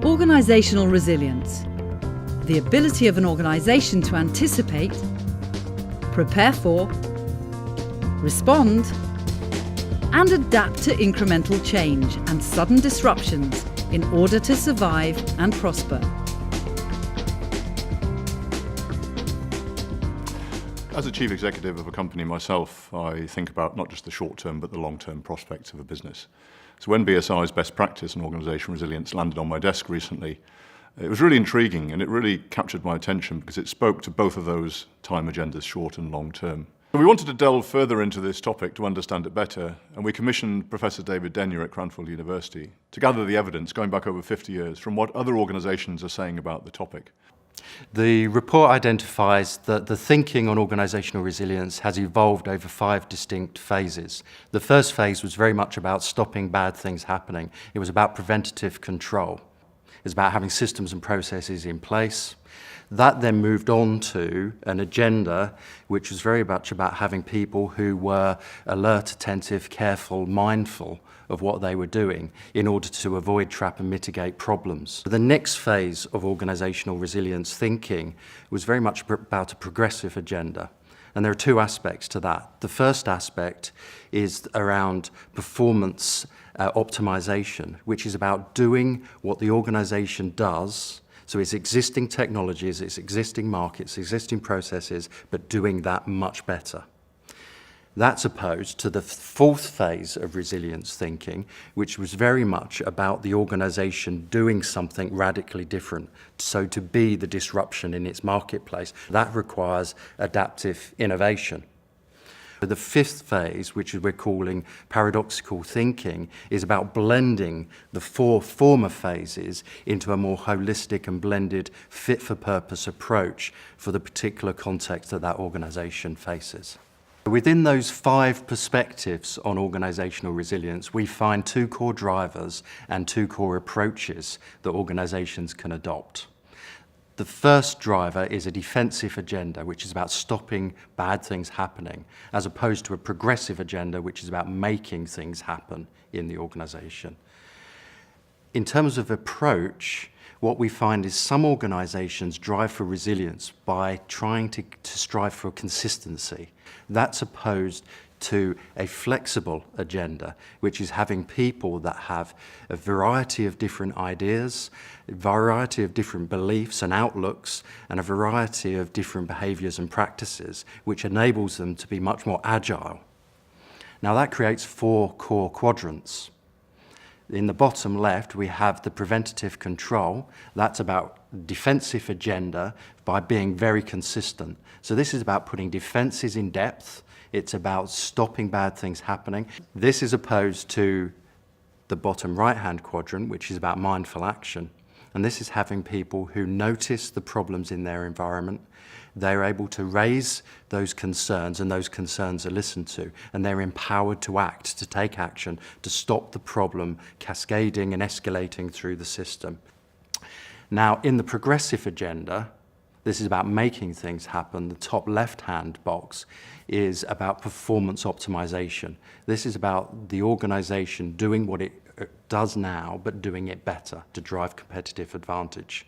Organizational resilience. The ability of an organization to anticipate, prepare for, respond, and adapt to incremental change and sudden disruptions in order to survive and prosper. As a chief executive of a company myself, I think about not just the short-term but the long-term prospects of a business. So when BSI's best practice and organizational resilience landed on my desk recently, it was really intriguing and it really captured my attention because it spoke to both of those time agendas, short and long term. We wanted to delve further into this topic to understand it better, and we commissioned Professor David Denyer at Cranfield University to gather the evidence going back over 50 years from what other organizations are saying about the topic. The report identifies that the thinking on organisational resilience has evolved over 5 distinct phases. The first phase was very much about stopping bad things happening. It was about preventative control. It was about having systems and processes in place. That then moved on to an agenda which was very much about having people who were alert, attentive, careful, mindful of what they were doing in order to avoid, trap and mitigate problems. The next phase of organisational resilience thinking was very much about a progressive agenda. And there are 2 aspects to that. The first aspect is around performance optimization, which is about doing what the organisation does. So it's existing technologies, it's existing markets, existing processes, but doing that much better. That's opposed to the 4th phase of resilience thinking, which was very much about the organisation doing something radically different. So to be the disruption in its marketplace, that requires adaptive innovation. The 5th phase, which we're calling paradoxical thinking, is about blending the 4 former phases into a more holistic and blended fit-for-purpose approach for the particular context that that organisation faces. Within those 5 perspectives on organisational resilience, we find 2 core drivers and 2 core approaches that organisations can adopt. The first driver is a defensive agenda, which is about stopping bad things happening, as opposed to a progressive agenda, which is about making things happen in the organisation. In terms of approach, what we find is some organisations drive for resilience by trying to strive for consistency. That's opposed to a flexible agenda, which is having people that have a variety of different ideas, a variety of different beliefs and outlooks, and a variety of different behaviours and practices, which enables them to be much more agile. Now that creates 4 core quadrants. In the bottom left, we have the preventative control. That's about defensive agenda by being very consistent. So this is about putting defences in depth. It's about stopping bad things happening. This is opposed to the bottom right-hand quadrant, which is about mindful action. And this is having people who notice the problems in their environment. They're able to raise those concerns, and those concerns are listened to, and they're empowered to act, to take action, to stop the problem cascading and escalating through the system. Now, in the progressive agenda, this is about making things happen. The top left-hand box is about performance optimization. This is about the organization doing what it does now, but doing it better to drive competitive advantage.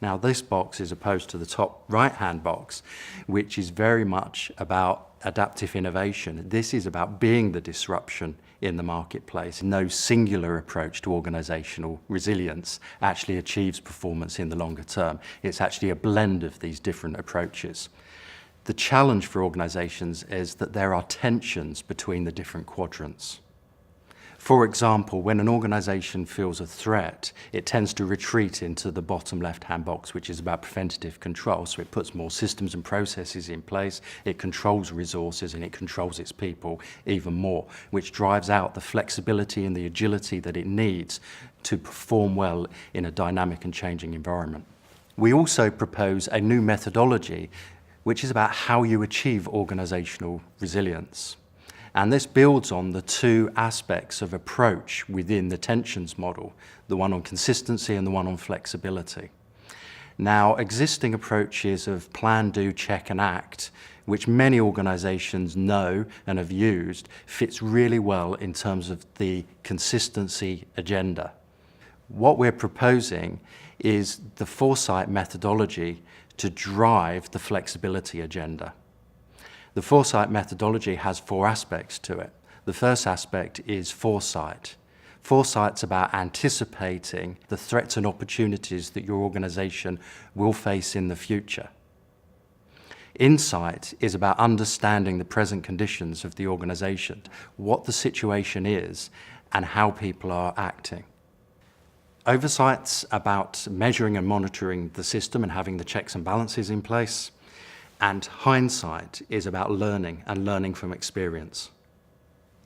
Now, this box is opposed to the top right-hand box, which is very much about adaptive innovation. This is about being the disruption in the marketplace. No singular approach to organizational resilience actually achieves performance in the longer term. It's actually a blend of these different approaches. The challenge for organizations is that there are tensions between the different quadrants. For example, when an organisation feels a threat, it tends to retreat into the bottom left-hand box, which is about preventative control. So it puts more systems and processes in place, it controls resources, and it controls its people even more, which drives out the flexibility and the agility that it needs to perform well in a dynamic and changing environment. We also propose a new methodology, which is about how you achieve organisational resilience. And this builds on the 2 aspects of approach within the tensions model, the one on consistency and the one on flexibility. Now, existing approaches of plan, do, check and act, which many organisations know and have used, fits really well in terms of the consistency agenda. What we're proposing is the Foresight methodology to drive the flexibility agenda. The Foresight methodology has 4 aspects to it. The first aspect is foresight. Foresight's about anticipating the threats and opportunities that your organization will face in the future. Insight is about understanding the present conditions of the organization, what the situation is, and how people are acting. Oversight's about measuring and monitoring the system and having the checks and balances in place. And hindsight is about learning and learning from experience.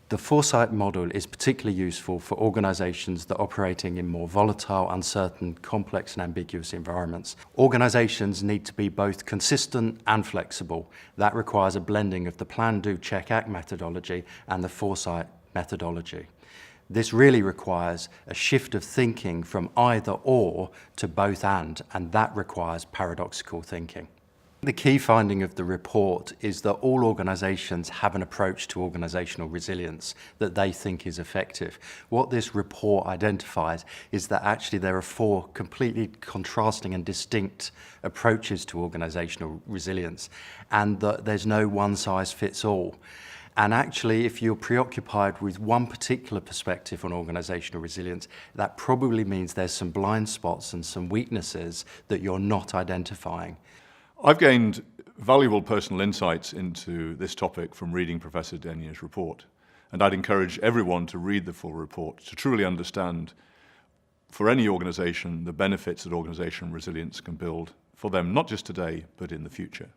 The Foresight model is particularly useful for organizations that are operating in more volatile, uncertain, complex and ambiguous environments. Organizations need to be both consistent and flexible. That requires a blending of the plan, do, check, act methodology and the Foresight methodology. This really requires a shift of thinking from either or to both and that requires paradoxical thinking. The key finding of the report is that all organisations have an approach to organisational resilience that they think is effective. What this report identifies is that actually there are 4 completely contrasting and distinct approaches to organisational resilience, and that there's no one-size-fits-all. And actually, if you're preoccupied with one particular perspective on organisational resilience, that probably means there's some blind spots and some weaknesses that you're not identifying. I've gained valuable personal insights into this topic from reading Professor Denier's report, and I'd encourage everyone to read the full report to truly understand, for any organisation, the benefits that organisational resilience can build for them, not just today, but in the future.